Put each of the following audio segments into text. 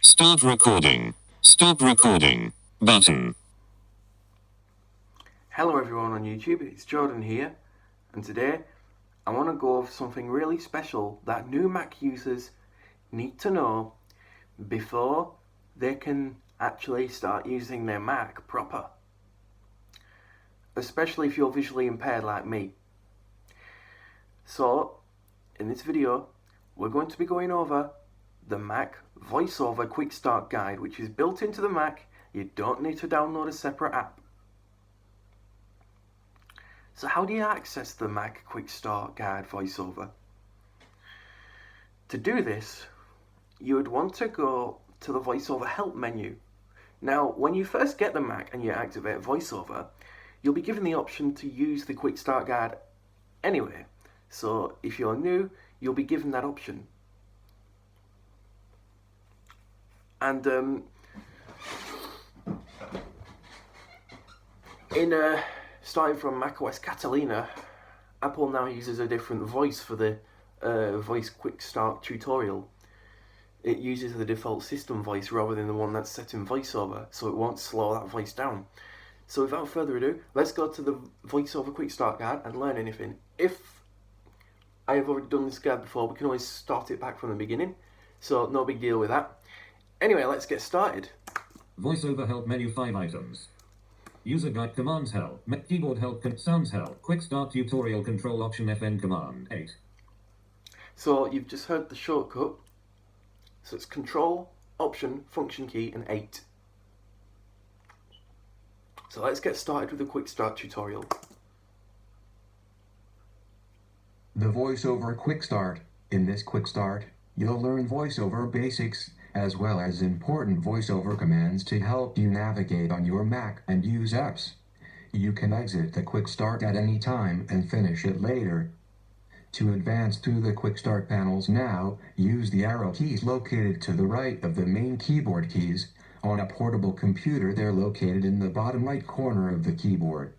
Start recording. Stop recording. Button. Hello everyone on YouTube, it's Jordan here, and today I want to go over something really special that new Mac users need to know before they can actually start using their Mac proper. Especially if you're visually impaired like me. So, in this video, we're going to be going over the Mac VoiceOver Quickstart Guide, which is built into the Mac. You don't need to download a separate app. So how do you access the Mac Quickstart Guide VoiceOver? To do this, you would want to go to the VoiceOver Help menu. Now, when you first get the Mac and you activate VoiceOver, you'll be given the option to use the Quickstart Guide anyway. So if you're new, you'll be given that option. And starting from macOS Catalina, Apple now uses a different voice for the voice quick start tutorial. It uses the default system voice rather than the one that's set in VoiceOver, so it won't slow that voice down. So without further ado, let's go to the VoiceOver Quick Start Guide and learn anything. If I have already done this guide before, we can always start it back from the beginning, so no big deal with that. Anyway, let's get started. VoiceOver Help menu, 5 items. User guide, commands help, keyboard help, sounds help, quick start tutorial, control option, FN command, 8. So you've just heard the shortcut. So it's control, option, function key, and 8. So let's get started with the quick start tutorial. The VoiceOver Quick Start. In this Quick Start, you'll learn VoiceOver basics, as well as important VoiceOver commands to help you navigate on your Mac and use apps. You can exit the Quick Start at any time and finish it later. To advance through the Quick Start panels now, use the arrow keys located to the right of the main keyboard keys. On a portable computer, they're located in the bottom right corner of the keyboard.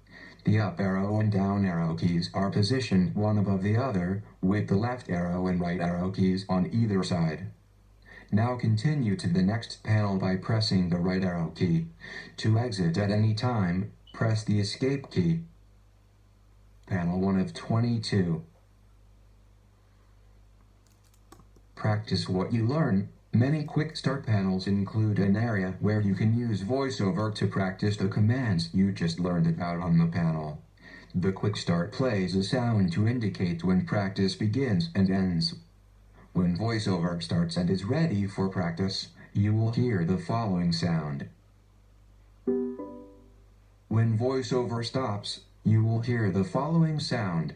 The up arrow and down arrow keys are positioned one above the other, with the left arrow and right arrow keys on either side. Now continue to the next panel by pressing the right arrow key. To exit at any time, press the escape key. Panel 1 of 22. Practice what you learn. Many Quick Start panels include an area where you can use VoiceOver to practice the commands you just learned about on the panel. The Quick Start plays a sound to indicate when practice begins and ends. When VoiceOver starts and is ready for practice, you will hear the following sound. When VoiceOver stops, you will hear the following sound.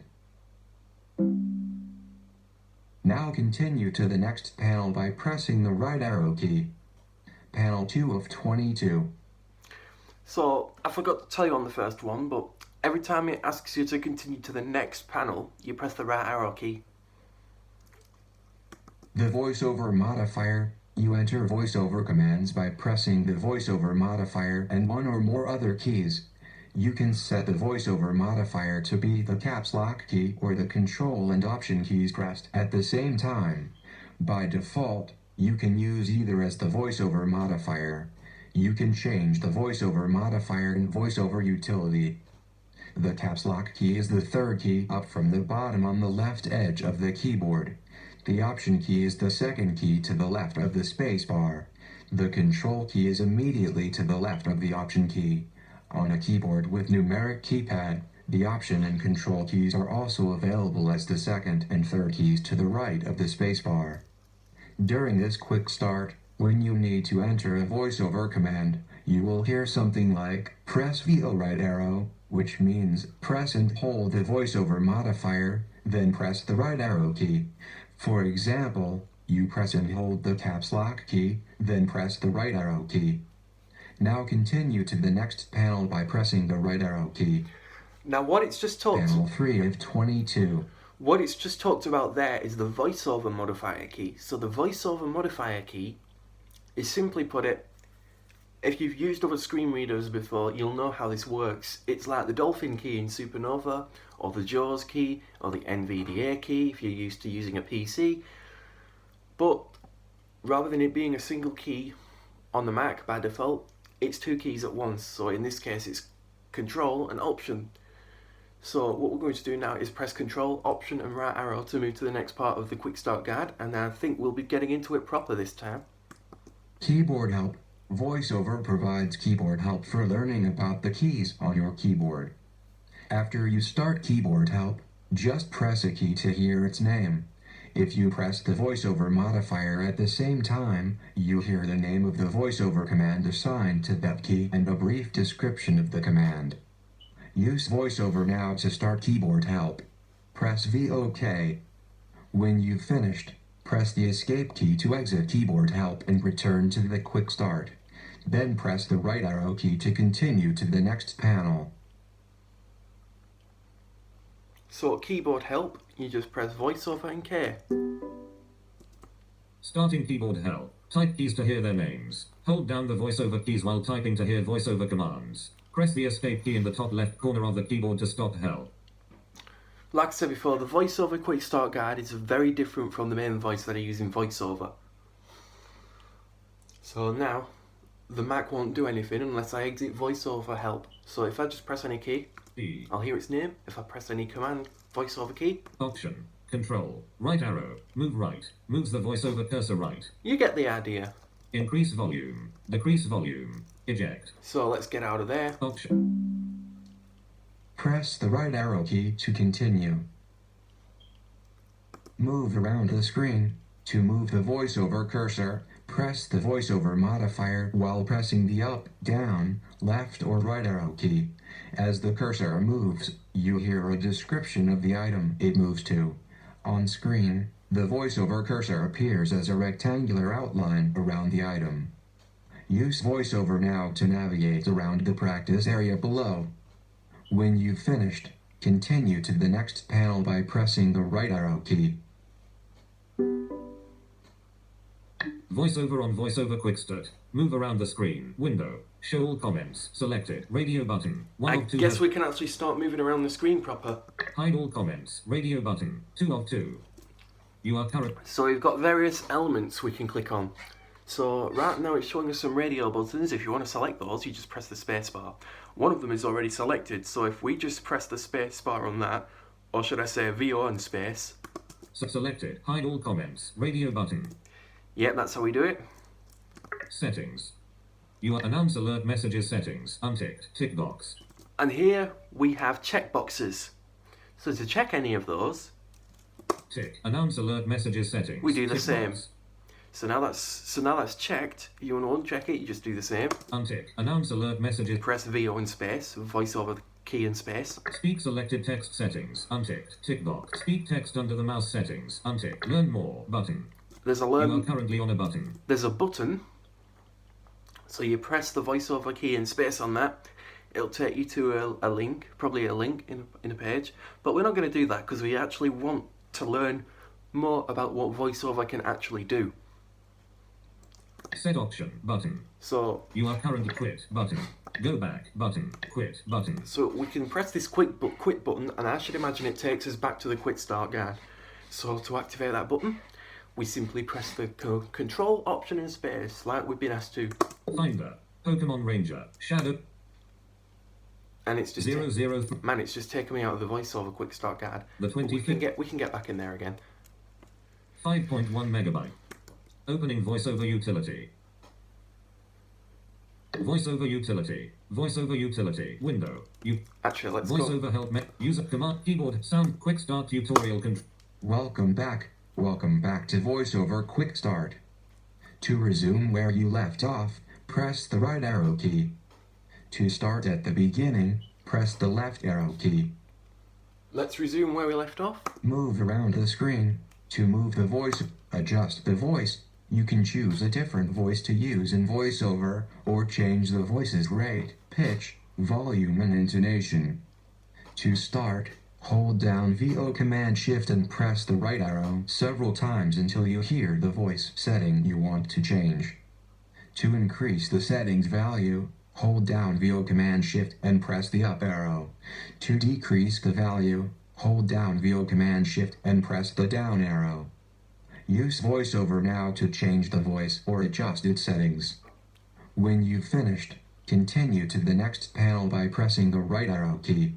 Now continue to the next panel by pressing the right arrow key. Panel 2 of 22. So I forgot to tell you on the first one, but every time it asks you to continue to the next panel, you press the right arrow key. The VoiceOver modifier. You enter VoiceOver commands by pressing the VoiceOver modifier and one or more other keys. You can set the VoiceOver modifier to be the caps lock key or the control and option keys pressed at the same time. By default, you can use either as the VoiceOver modifier. You can change the VoiceOver modifier in VoiceOver utility. The caps lock key is the third key up from the bottom on the left edge of the keyboard. The option key is the second key to the left of the spacebar. The control key is immediately to the left of the option key. On a keyboard with numeric keypad, the option and control keys are also available as the second and third keys to the right of the spacebar. During this quick start, when you need to enter a VoiceOver command, you will hear something like, press VO right arrow, which means press and hold the VoiceOver modifier, then press the right arrow key. For example, you press and hold the caps lock key, then press the right arrow key. Now continue to the next panel by pressing the right arrow key. Now what it's just talked Panel 3 of 22. What it's just talked about there is the VoiceOver modifier key. So the VoiceOver modifier key is, simply put it, if you've used other screen readers before, you'll know how this works. It's like the Dolphin key in Supernova, or the JAWS key, or the NVDA key if you're used to using a PC. But rather than it being a single key on the Mac by default, it's 2 keys at once. So in this case, it's Control and Option. So what we're going to do now is press Control, Option and right arrow to move to the next part of the Quickstart guide, and I think we'll be getting into it proper this time. Keyboard help. VoiceOver provides keyboard help for learning about the keys on your keyboard. After you start keyboard help, just press a key to hear its name. If you press the VoiceOver modifier at the same time, you hear the name of the VoiceOver command assigned to that key and a brief description of the command. Use VoiceOver now to start keyboard help. Press VOK. When you've finished, press the Escape key to exit keyboard help and return to the Quick Start. Then press the right arrow key to continue to the next panel. So at keyboard help, you just press VoiceOver and K. Starting keyboard help. Type keys to hear their names. Hold down the VoiceOver keys while typing to hear VoiceOver commands. Press the Escape key in the top left corner of the keyboard to stop help. Like I said before, the VoiceOver Quick Start guide is very different from the main voice that I use in VoiceOver. So now, the Mac won't do anything unless I exit VoiceOver help. So if I just press any key, I'll hear its name. If I press any command, VoiceOver key. Option. Control. Right arrow. Move right. Moves the VoiceOver cursor right. You get the idea. Increase volume. Decrease volume. Eject. So let's get out of there. Option. Press the right arrow key to continue. Move around the screen. To move the VoiceOver cursor, press the VoiceOver modifier while pressing the up, down, left or right arrow key. As the cursor moves, you hear a description of the item it moves to. On screen, the VoiceOver cursor appears as a rectangular outline around the item. Use VoiceOver now to navigate around the practice area below. When you've finished, continue to the next panel by pressing the right arrow key. VoiceOver on VoiceOver Quickstart. Move around the screen. Window. Show all comments. Selected. Radio button. I guess we can actually start moving around the screen proper. Hide all comments. Radio button. 2 of 2. You are current. So we've got various elements we can click on. So right now it's showing us some radio buttons. If you want to select those, you just press the space bar. One of them is already selected, so if we just press the space bar on that, or should I say VO and space. Selected. Hide all comments. Radio button. Yep, that's how we do it. Settings. You are announce alert messages settings. Unticked. Tick box. And here we have checkboxes. So to check any of those, Tick. Announce alert messages settings. we do the Tick same. box. So now that's checked. You want to uncheck it, you just do the same. Untick. Announce alert messages. Press VO and space, voice over the key and space. Speak selected text settings. Unticked. Tick box. Speak text under the mouse settings. Unticked. Learn more. Button. There's a You are learn. currently on a button. There's a button. So you press the voiceover key and space on that. It'll take you to a link, probably a link in a page. But we're not going to do that because we actually want to learn more about what voiceover can actually do. Set option. Button. So You are currently quit. Button. Go back. Button. Quit. Button. we can press this quit button, and I should imagine it takes us back to the quick start guide. So to activate that button, we simply press the control option and space like we've been asked to, Finder. Pokemon Ranger. Shadow. and it's just 00. man, it's just taken me out of the voiceover quick start guide. The But we can 25th. get back in there again. 5.1 megabyte. Opening VoiceOver utility. VoiceOver utility. VoiceOver utility. Window. Actually, let's go. VoiceOver help user command keyboard sound quick start tutorial Welcome back. Welcome back to VoiceOver Quick Start. To resume where you left off, press the right arrow key. To start at the beginning, press the left arrow key. Let's resume where we left off. Move around the screen. To move the voice, adjust the voice. You can choose a different voice to use in VoiceOver, or change the voice's rate, pitch, volume, and intonation. To start, hold down VO Command Shift and press the right arrow several times until you hear the voice setting you want to change. To increase the settings value, hold down VO Command Shift and press the up arrow. To decrease the value, hold down VO Command Shift and press the down arrow. Use VoiceOver now to change the voice or adjust its settings. When you've finished, continue to the next panel by pressing the right arrow key.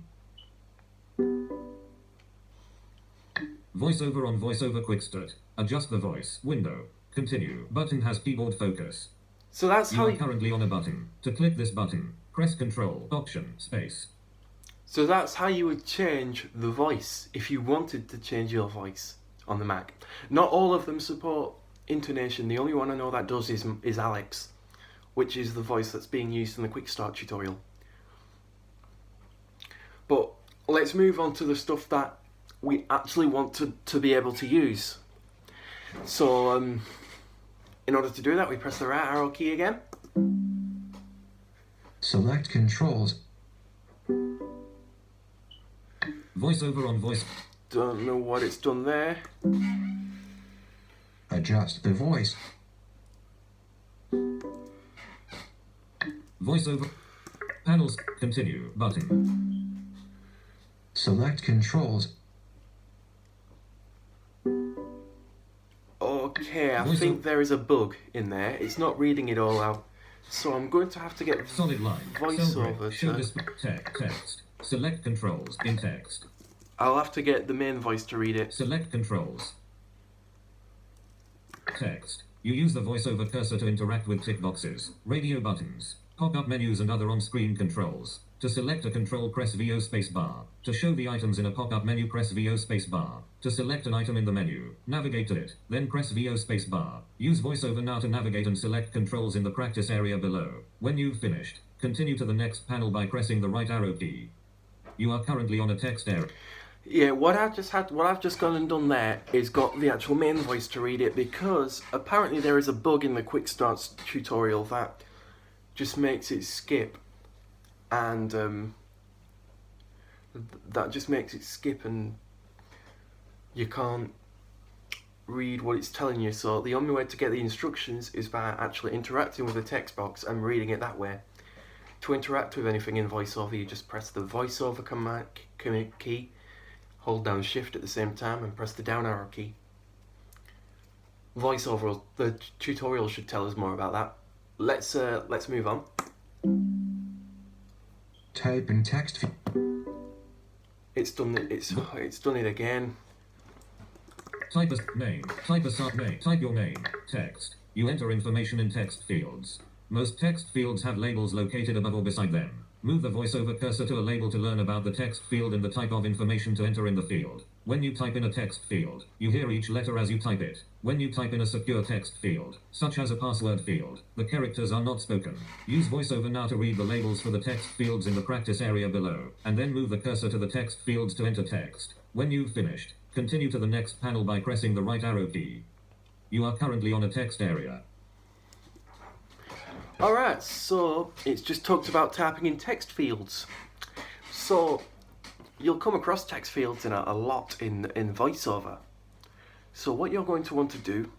VoiceOver on VoiceOver Quickstart. Adjust the voice. Window. Continue. Button has keyboard focus. So that's You how are currently on a button. To click this button, press Control, Option, Space. So that's how you would change the voice if you wanted to change your voice on the Mac. Not all of them support intonation. The only one I know that does is Alex, which is the voice that's being used in the Quickstart tutorial. But let's move on to the stuff that we actually want to be able to use. So in order to do that, we press the right arrow key again. Select Controls. VoiceOver on voice. Don't know what it's done there. Adjust the voice. VoiceOver. Panels. Continue. Button. Select Controls. Okay, I think there is a bug in there. It's not reading it all out. So I'm going to have to get Solid line. VoiceOver Show to... display. Text. Select controls in text. I'll have to get the main voice to read it. Select controls. Text. You use the VoiceOver cursor to interact with tick boxes, radio buttons, pop-up menus and other on-screen controls. To select a control, press VO spacebar. To show the items in a pop-up menu, press VO spacebar. To select an item in the menu, navigate to it, then press VO spacebar. Use VoiceOver now to navigate and select controls in the practice area below. When you've finished, continue to the next panel by pressing the right arrow key. You are currently on a text area. Yeah, what I've just gone and done there is got the actual main voice to read it, because apparently there is a bug in the Quickstart tutorial that just makes it skip, and and you can't read what it's telling you. So the only way to get the instructions is by actually interacting with the text box and reading it that way. To interact with anything in VoiceOver, you just press the VoiceOver command key, hold down Shift at the same time, and press the down arrow key. VoiceOver, the tutorial should tell us more about that. Let's move on. Type in text. It's done it again. Type a name. Type a sub-name. Type your name. Text. You enter information in text fields. Most text fields have labels located above or beside them. Move the VoiceOver cursor to a label to learn about the text field and the type of information to enter in the field. When you type in a text field, you hear each letter as you type it. When you type in a secure text field, such as a password field, the characters are not spoken. Use VoiceOver now to read the labels for the text fields in the practice area below, and then move the cursor to the text fields to enter text. When you've finished, continue to the next panel by pressing the right arrow key. You are currently on a text area. Alright, so it's just talked about typing in text fields. So you'll come across text fields in a lot in VoiceOver. So what you're going to want to do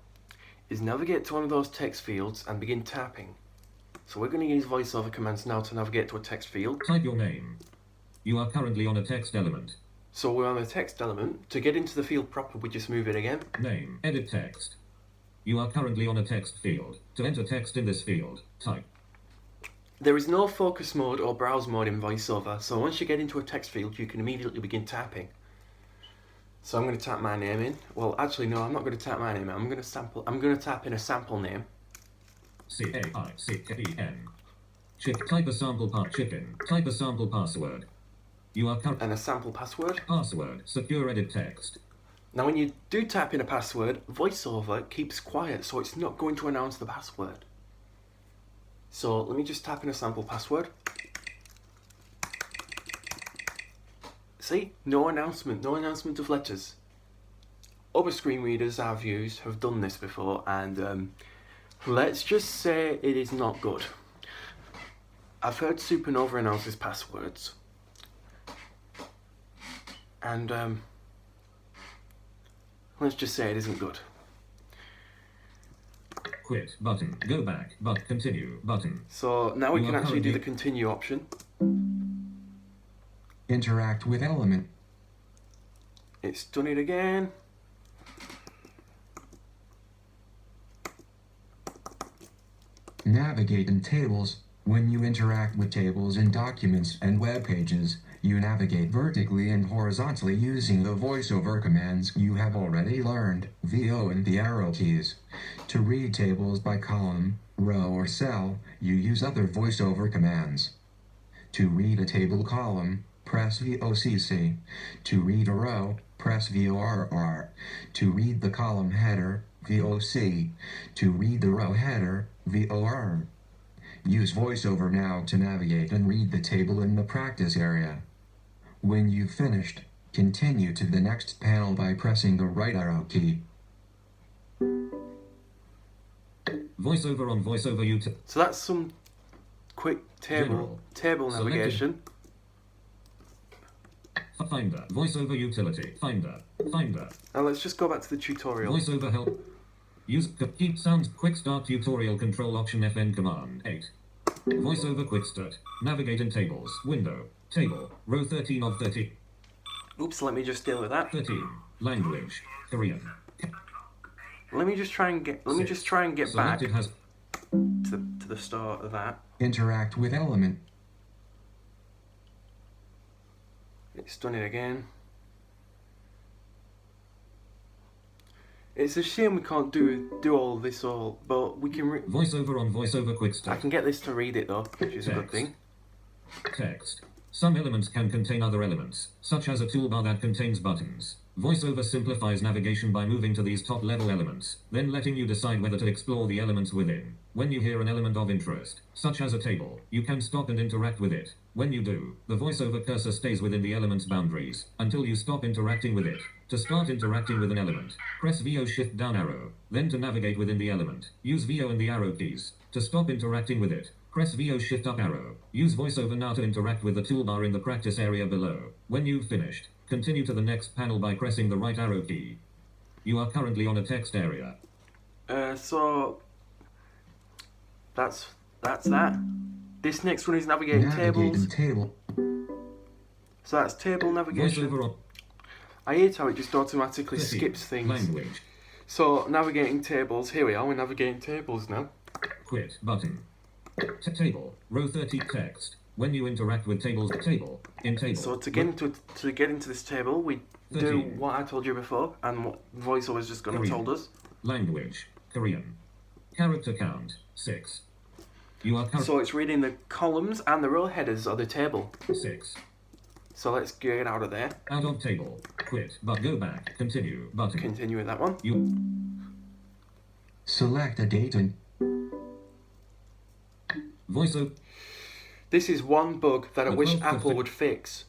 is navigate to one of those text fields and begin tapping. So we're going to use VoiceOver commands now to navigate to a text field. Type your name. You are currently on a text element. So we're on a text element. To get into the field proper, we just move it again. Name. Edit text. You are currently on a text field. To enter text in this field, type. There is no focus mode or browse mode in VoiceOver, so once you get into a text field, you can immediately begin tapping. So I'm going to type my name in. Well, actually, no, I'm not going to type my name in. I'm going to type in a sample name. C-A-I-C-K-E-N. Type a sample chicken. Type a sample password. You are and a sample password. Password. Secure edit text. Now when you do type in a password, VoiceOver keeps quiet, so it's not going to announce the password. So let me just type in a sample password. See? No announcement of letters. Other screen readers I've used have done this before, and let's just say it is not good. I've heard Supernova announces passwords. And let's just say it isn't good. Quit button. Go back. But continue button. So now we can actually do the continue option. Interact with element. It's done it again. Navigate in tables. When you interact with tables in documents and web pages, you navigate vertically and horizontally using the voiceover commands you have already learned, VO and the arrow keys. To read tables by column, row, or cell, you use other voiceover commands. To read a table column, press VOCC. To read a row, press VORR. To read the column header, VOC. To read the row header, VOR. Use VoiceOver now to navigate and read the table in the practice area. When you've finished, continue to the next panel by pressing the right arrow key. VoiceOver on VoiceOver utility. So that's some quick table Selected. navigation. Finder. VoiceOver utility. Finder. Now let's just go back to the tutorial. VoiceOver help. Use keep sounds Quickstart tutorial control option FN command 8. VoiceOver Quickstart. Navigate in tables. Window. Table. Row 13 of 30. Oops, let me just deal with that. 13. Language. Korean. Let me just try and get back Selected has to the start of that. Interact with element. It's done it again. It's a shame we can't do all this but we can. VoiceOver on VoiceOver I Quickstart. can get this to read it though, which is a good thing. Text. Some elements can contain other elements, such as a toolbar that contains buttons. VoiceOver simplifies navigation by moving to these top-level elements, then letting you decide whether to explore the elements within. When you hear an element of interest, such as a table, you can stop and interact with it. When you do, the VoiceOver cursor stays within the element's boundaries, until you stop interacting with it. To start interacting with an element, press VO Shift down arrow. Then to navigate within the element, use VO and the arrow keys. To stop interacting with it, press VO Shift up arrow. Use VoiceOver now to interact with the toolbar in the practice area below. When you've finished, continue to the next panel by pressing the right arrow key. You are currently on a text area. So that's that. This next one is navigating Navigate tables. in table. So that's table navigation. VoiceOver on I hate how it just automatically 13. skips things. Language. So navigating tables. Here we are. We're navigating tables now. Quit button. Table. Row 30 text. When you interact with tables, table. In table. So to get into this table, we do 13. what I told you before, and what VoiceOver's just gonna Korean. told us. Language. Korean. Character count. 6. You are So it's reading the columns and the row headers of the table. 6. So let's get out of there. Out of table. Quit. But go back. Continue. Button. Continue with that one. You. Select a date and VoiceOver. This is one bug that I The wish 12th of Apple would fix.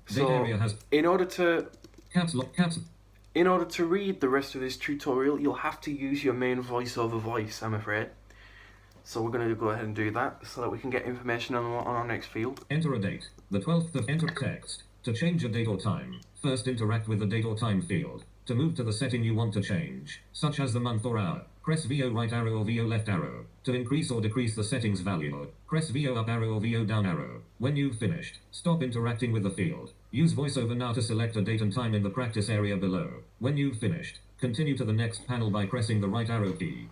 Date So area has in order to caps lock caps. read the rest of this tutorial, you'll have to use your main VoiceOver voice, I'm afraid. So we're going to go ahead and do that so that we can get information on our next field. Enter a date. The 12th of enter text. To change a date or time, first interact with the date or time field. To move to the setting you want to change, such as the month or hour, press VO right arrow or VO left arrow. To increase or decrease the settings value, press VO up arrow or VO down arrow. When you've finished, stop interacting with the field. Use VoiceOver now to select a date and time in the practice area below. When you've finished, continue to the next panel by pressing the right arrow key.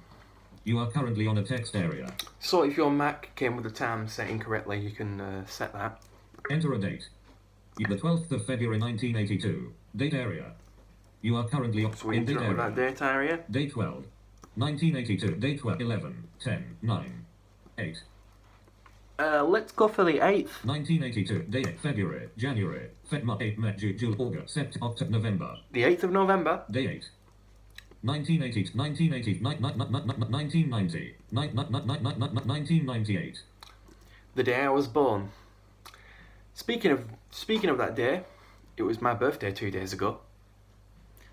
You are currently on a text area. So if your Mac came with the time setting correctly, you can set that. Enter a date. The 12th of February 1982. Date area. You are currently So we in date interact with area. that date area. Day 12. 1982. Day 12. 11. 10. 9. 8. Let's go for the 8th. 1982. Day 8. February. January. March. 8. May. June. August. September. October. November. The 8th of November. Day 8. 1980. 1980. 1990. 1998. The day I was born. Speaking of that day, it was my birthday 2 days ago.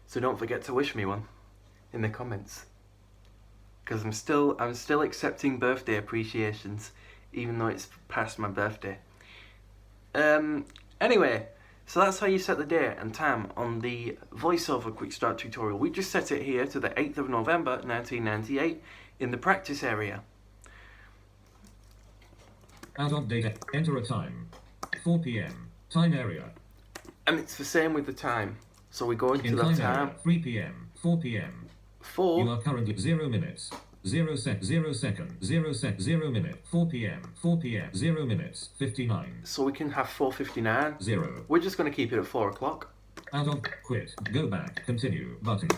So don't forget to wish me one in the comments. Because I'm still accepting birthday appreciations, even though it's past my birthday. Anyway, so that's how you set the date and time on the VoiceOver Quickstart tutorial. We just set it here to the 8th of November 1998 in the practice area. Out of date. Enter a time. 4 p.m. Time area. And it's the same with the time. So we go into In the time time. area. 3 p.m. 4 p.m. You 4. are currently 0 minutes. 0 second, 0 minute, 4 p.m., 4 p.m., 0 minutes, 59. So we can have 4:59. 0. We're just going to keep it at 4 o'clock. Out of, quit, go back, continue, button.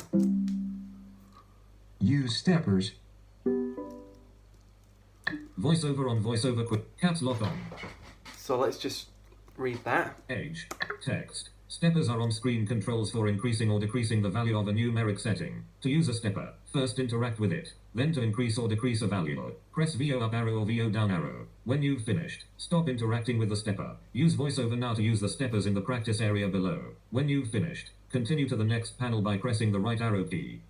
Use steppers. Voiceover on voiceover quit, caps lock on. So let's just read that. Age, text. Steppers are on-screen controls for increasing or decreasing the value of a numeric setting. To use a stepper, first interact with it. Then to increase or decrease a value, press VO up arrow or VO down arrow. When you've finished, stop interacting with the stepper. Use voiceover now to use the steppers in the practice area below. When you've finished, continue to the next panel by pressing the right arrow key.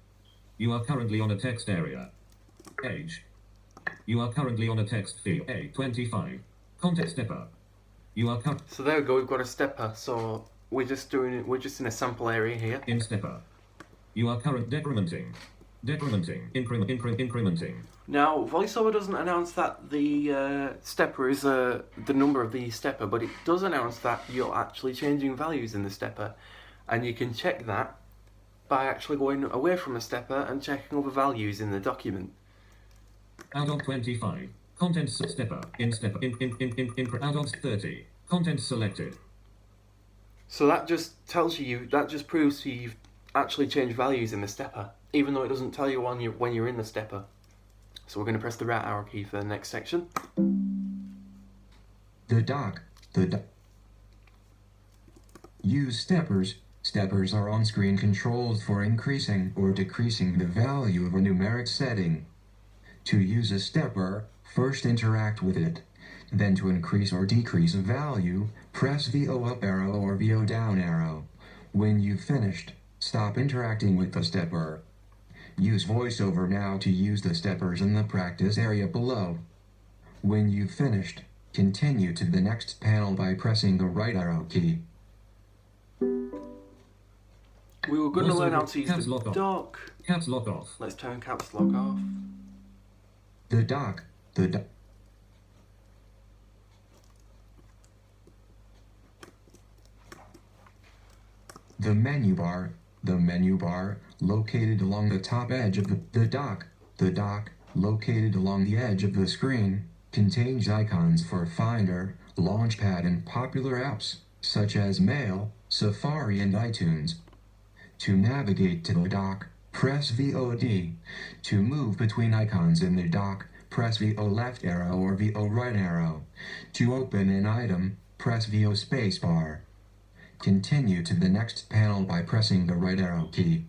You are currently on a text area. Age. You are currently on a text field. A25. Context stepper. You are So there we go, we've got a stepper. So we're just in a sample area here. in stepper. You are decrementing. Incrementing. Now, VoiceOver doesn't announce that the stepper is the number of the stepper, but it does announce that you're actually changing values in the stepper, and you can check that by actually going away from the stepper and checking other values in the document. Out of 25. Contents stepper. In stepper. Out of 30. Contents selected. So that just tells you, that just proves to you you've actually changed values in the stepper, even though it doesn't tell you when you're in the stepper. So we're going to press the right arrow key for the next section. The dock. Use steppers. Steppers are on-screen controls for increasing or decreasing the value of a numeric setting. To use a stepper, first interact with it. Then to increase or decrease a value, press VO up arrow or VO down arrow. When you've finished, stop interacting with the stepper. Use VoiceOver now to use the steppers in the practice area below. When you've finished, continue to the next panel by pressing the right arrow key. We were going to learn how to use the dock. Caps lock off. Let's turn caps lock off. The dock. The menu bar. The menu bar, located along the top edge of the dock. The dock, located along the edge of the screen, contains icons for Finder, Launchpad, and popular apps, such as Mail, Safari, and iTunes. To navigate to the dock, press VOD. To move between icons in the dock, press VO left arrow or VO right arrow. To open an item, press VO spacebar. Continue to the next panel by pressing the right arrow key.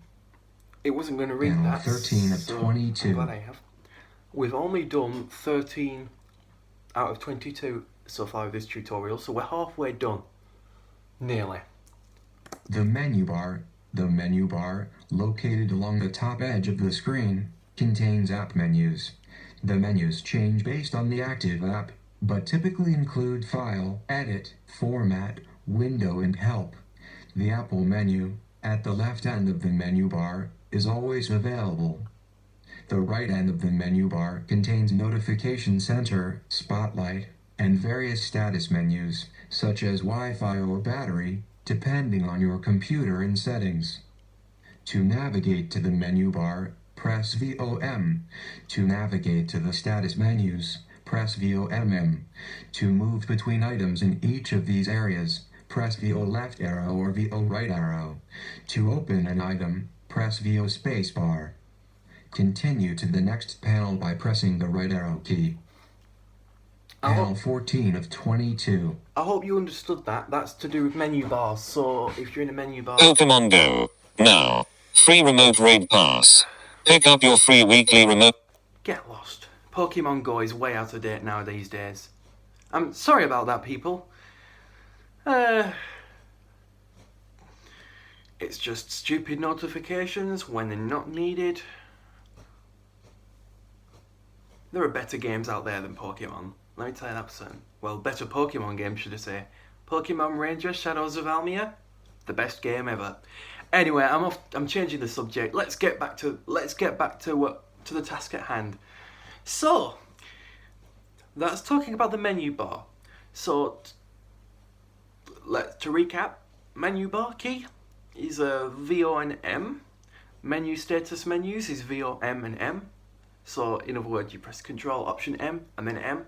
It wasn't going to read Panel that. 13 of 22. I'm glad I have. We've only done 13 out of 22 so far with this tutorial, so we're halfway done. Nearly. The menu bar, located along the top edge of the screen, contains app menus. The menus change based on the active app, but typically include File, Edit, Format, Window, and Help. The Apple menu, at the left end of the menu bar, is always available. The right end of the menu bar contains Notification Center, Spotlight, and various status menus, such as Wi-Fi or battery, depending on your computer and settings. To navigate to the menu bar, press VOM. To navigate to the status menus, press VOMM. To move between items in each of these areas, press VO left arrow or VO right arrow. To open an item, press VO spacebar. Continue to the next panel by pressing the right arrow key. Panel 14 of 22. I hope you understood that. That's to do with menu bars. So if you're in a menu bar... Pokemon Go. Now. Free remote raid pass. Pick up your free weekly remote... Get lost. Pokemon Go is way out of date now these days. I'm sorry about that, people. It's just stupid notifications when they're not needed. There are better games out there than Pokemon. Let me tell you that percent. Well, better Pokemon games, should I say. Pokemon Ranger Shadows of Almia, the best game ever. Anyway, I'm changing the subject. Let's get back to the task at hand. So, that's talking about the menu bar. So, to recap, menu bar key is VO and M. Menu status menus is VO M and M. So in other words, you press Control Option M and then M,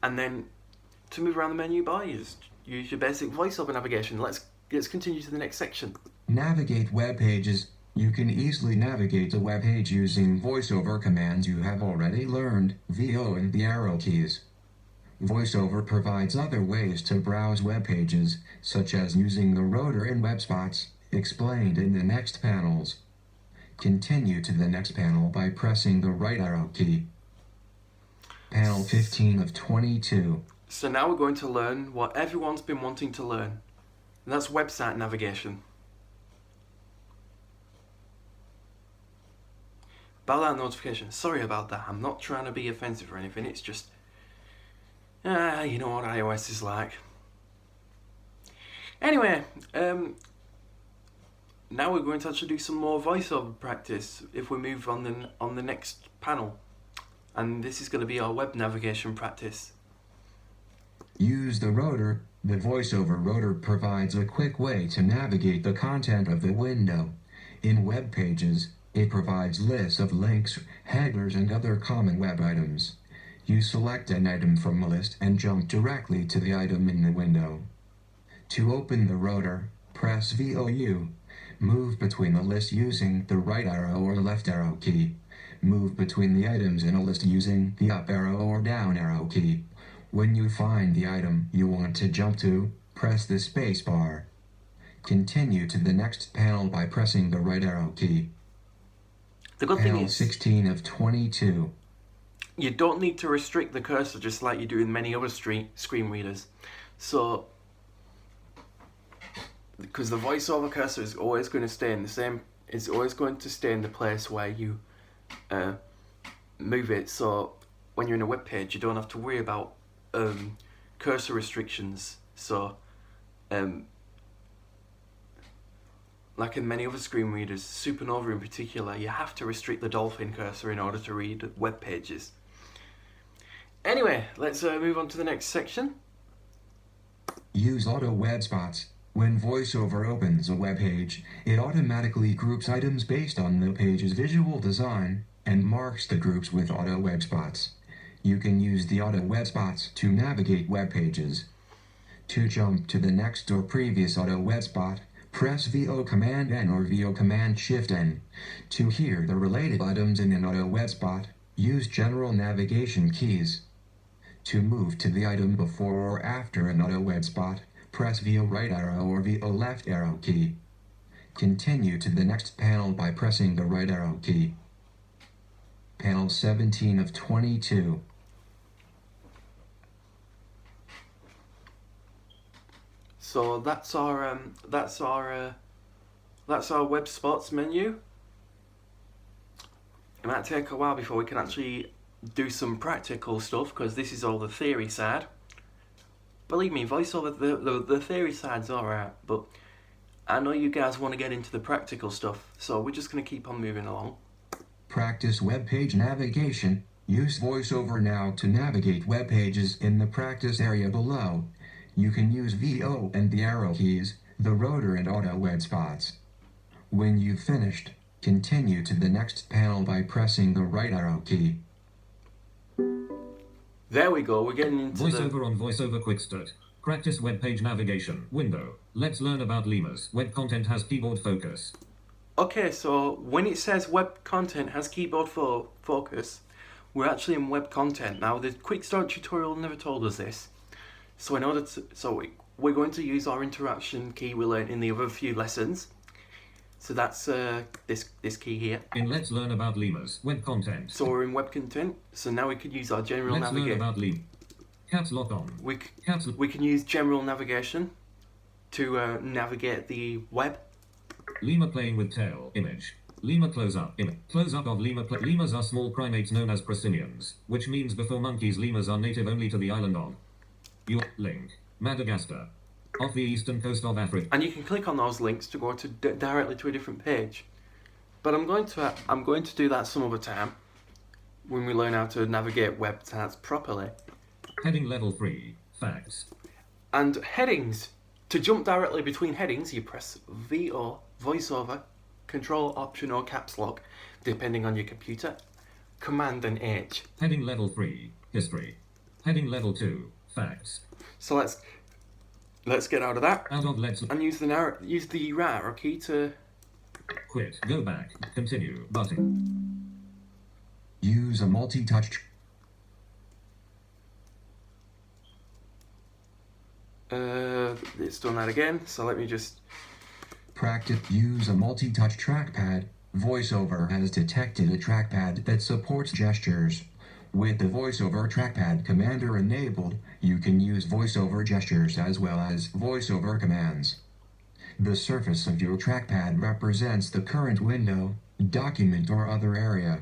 and then to move around the menu bar, you just use your basic voiceover navigation. Let's continue to the next section. Navigate web pages. You can easily navigate a web page using voiceover commands you have already learned, VO and the arrow keys. VoiceOver provides other ways to browse web pages, such as using the rotor in WebSpots, explained in the next panels. Continue to the next panel by pressing the right arrow key. Panel 15 of 22. So now we're going to learn what everyone's been wanting to learn, and that's website navigation. About that notification, sorry about that, I'm not trying to be offensive or anything, it's just, you know what iOS is like. Anyway, now we're going to actually do some more voiceover practice if we move on the next panel. And this is going to be our web navigation practice. Use the rotor. The voiceover rotor provides a quick way to navigate the content of the window. In web pages, it provides lists of links, headers, and other common web items. You select an item from a list and jump directly to the item in the window. To open the rotor, press VOU. Move between the list using the right arrow or left arrow key. Move between the items in a list using the up arrow or down arrow key. When you find the item you want to jump to, press the space bar. Continue to the next panel by pressing the right arrow key. The good Panel thing is, 16 of 22. you don't need to restrict the cursor just like you do in many other screen readers. So, because the voiceover cursor is always going to stay in the same, it's always going to stay in the place where you move it. So when you're in a web page, you don't have to worry about cursor restrictions. So, like in many other screen readers, Supernova in particular, you have to restrict the dolphin cursor in order to read web pages. Anyway, let's move on to the next section. Use auto web spots. When VoiceOver opens a web page, it automatically groups items based on the page's visual design and marks the groups with auto web spots. You can use the auto web spots to navigate web pages. To jump to the next or previous auto web spot, press VO Command N or VO Command Shift N. To hear the related items in an auto web spot, use general navigation keys. To move to the item before or after an auto web spot, press VO right arrow or VO left arrow key. Continue to the next panel by pressing the right arrow key. Panel 17 of 22. So that's our web spots menu. It might take a while before we can actually do some practical stuff because this is all the theory side. Believe me, voiceover, the theory side's alright, but I know you guys want to get into the practical stuff, so we're just going to keep on moving along. Practice web page navigation. Use VoiceOver now to navigate web pages in the practice area below. You can use VO and the arrow keys, the rotor and auto web spots. When you've finished, continue to the next panel by pressing the right arrow key. There we go, we're getting into VoiceOver on VoiceOver Quickstart. Practice web page navigation. Window. Let's learn about lemurs. Web content has keyboard focus. Okay, so when it says web content has keyboard focus, we're actually in web content. Now, the Quickstart tutorial never told us this. So in order to, we're going to use our interaction key we learned in the other few lessons. So that's this key here. In Let's Learn About Lemurs. Web content. So we're in web content. So now we could use our general Let's learn navigation. about lemurs. Caps lock on. We can use general navigation to navigate the web. Lemur playing with tail. Image. Lemur close up. Image. Close up of lemur. Lemurs are small primates known as prosimians, which means before monkeys, lemurs are native only to the island of your link. Madagascar. Off the eastern coast of Africa. And you can click on those links to go to directly to a different page. But I'm going to do that some other time when we learn how to navigate websites properly. Heading level 3. Facts. And headings. To jump directly between headings, you press VO, VoiceOver, Control, Option or Caps Lock, depending on your computer. Command and H. Heading level 3, history. Heading level 2, facts. So let's get out of that Out of let's and use the right arrow key to. quit. Go back. Continue button. Use a multi-touch. It's done that again. So let me just. Practice. Use a multi-touch trackpad. VoiceOver has detected a trackpad that supports gestures. With the VoiceOver trackpad commander enabled, you can use VoiceOver gestures as well as VoiceOver commands. The surface of your trackpad represents the current window, document, or other area.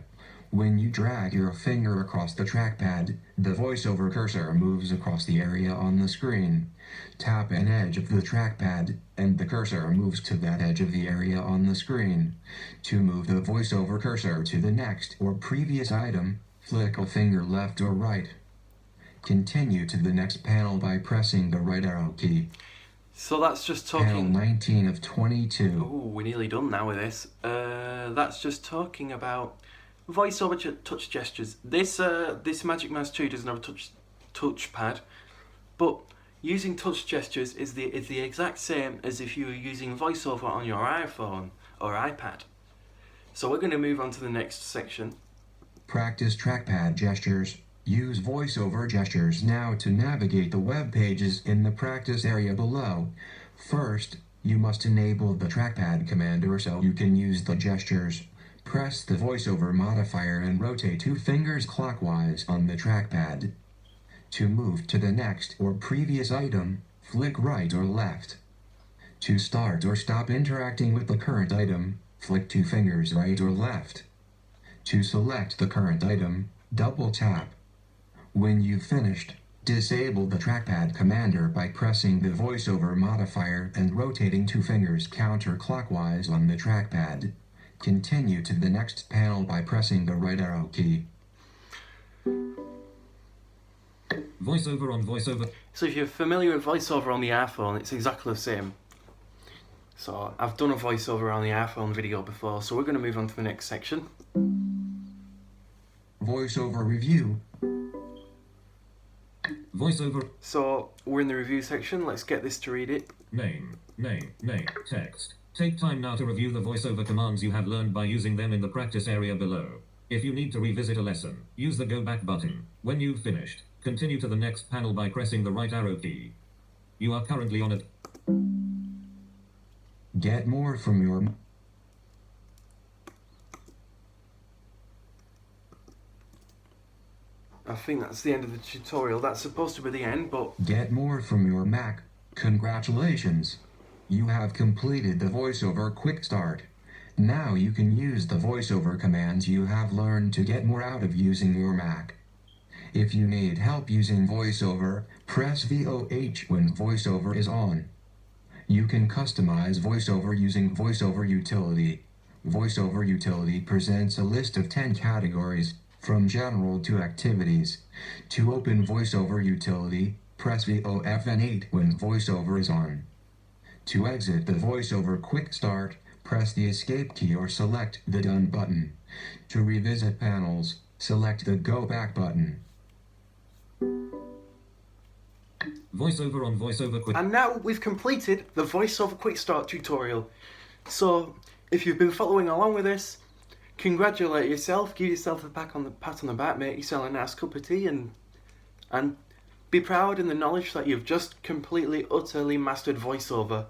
When you drag your finger across the trackpad, the VoiceOver cursor moves across the area on the screen. Tap an edge of the trackpad, and the cursor moves to that edge of the area on the screen. To move the VoiceOver cursor to the next or previous item, flick a finger left or right. Continue to the next panel by pressing the right arrow key. So that's just Panel talking. 19 of 22. Oh, we're nearly done now with this. That's just talking about VoiceOver touch gestures. This Magic Mouse 2 doesn't have a touchpad, but using touch gestures is the exact same as if you were using VoiceOver on your iPhone or iPad. So we're going to move on to the next section. Practice trackpad gestures. Use VoiceOver gestures now to navigate the web pages in the practice area below. First, you must enable the trackpad commander so you can use the gestures. Press the VoiceOver modifier and rotate 2 fingers clockwise on the trackpad. To move to the next or previous item, flick right or left. To start or stop interacting with the current item, flick 2 fingers right or left. To select the current item, double tap. When you've finished, disable the trackpad commander by pressing the VoiceOver modifier and rotating 2 fingers counterclockwise on the trackpad. Continue to the next panel by pressing the right arrow key. VoiceOver on VoiceOver. So if you're familiar with VoiceOver on the iPhone, it's exactly the same. So I've done a VoiceOver on the iPhone video before, so we're going to move on to the next section. VoiceOver review. VoiceOver. So we're in the review section. Let's get this to read it. Name, text. Take time now to review the VoiceOver commands you have learned by using them in the practice area below. If you need to revisit a lesson, use the Go Back button. When you've finished, continue to the next panel by pressing the right arrow key. You are currently on it. Get more from your... I think that's the end of the tutorial. That's supposed to be the end, but... Get more from your Mac. Congratulations! You have completed the VoiceOver Quickstart. Now you can use the VoiceOver commands you have learned to get more out of using your Mac. If you need help using VoiceOver, press VOH when VoiceOver is on. You can customize VoiceOver using VoiceOver Utility. VoiceOver Utility presents a list of 10 categories, from general to activities. To open VoiceOver Utility, press VOF and 8 when VoiceOver is on. To exit the VoiceOver Quickstart, press the Escape key or select the Done button. To revisit panels, select the Go Back button. VoiceOver on VoiceOver Quick. And now we've completed the VoiceOver Quickstart tutorial. So, if you've been following along with this, congratulate yourself, give yourself a pat on the back, make yourself a nice cup of tea, and be proud in the knowledge that you've just completely, utterly mastered VoiceOver.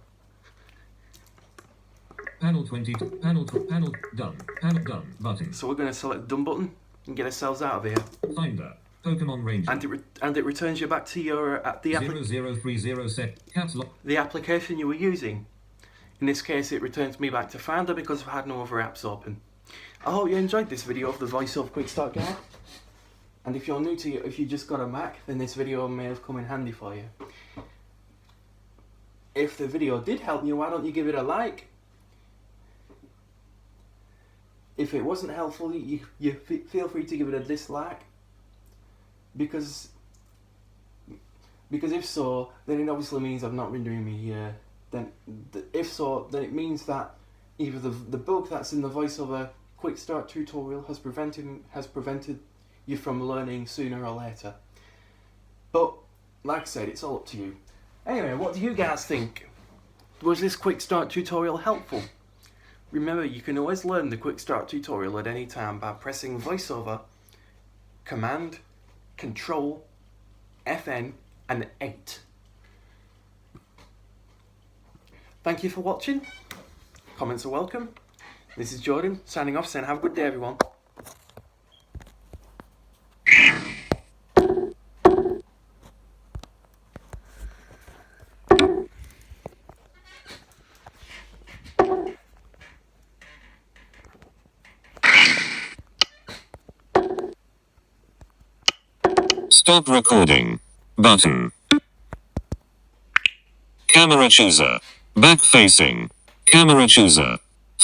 Panel 22. Panel done. Panel done button. So we're going to select the Done button and get ourselves out of here. Finder. Pokemon Ranger. And it returns you back to your the 0030 set caps lock. the application you were using. In this case, it returns me back to Finder because I've had no other apps open. I hope you enjoyed this video of the VoiceOver Quickstart guide. And if you're new to it, if you just got a Mac, then this video may have come in handy for you. If the video did help you, why don't you give it a like? If it wasn't helpful, you feel free to give it a dislike. Because if so, then it obviously means I've not been doing me. If so, then it means that either the bug that's in the VoiceOver Quickstart tutorial has prevented you from learning sooner or later. But, like I said, it's all up to you. Anyway, what do you guys think? Was this Quickstart tutorial helpful? Remember, you can always learn the Quickstart tutorial at any time by pressing voiceover, Command, Control, FN, and 8. Thank you for watching. Comments are welcome. This is Jordan, signing off, saying have a good day, everyone. Stop recording. Button. Camera chooser. Back facing. Camera chooser.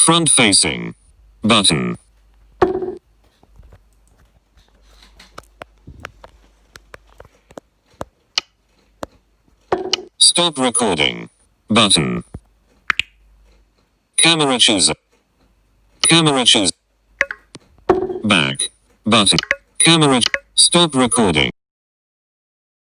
Front facing. Button. Stop recording. Button. Camera chooser. Camera chooser. Back. Button. Camera. Stop recording.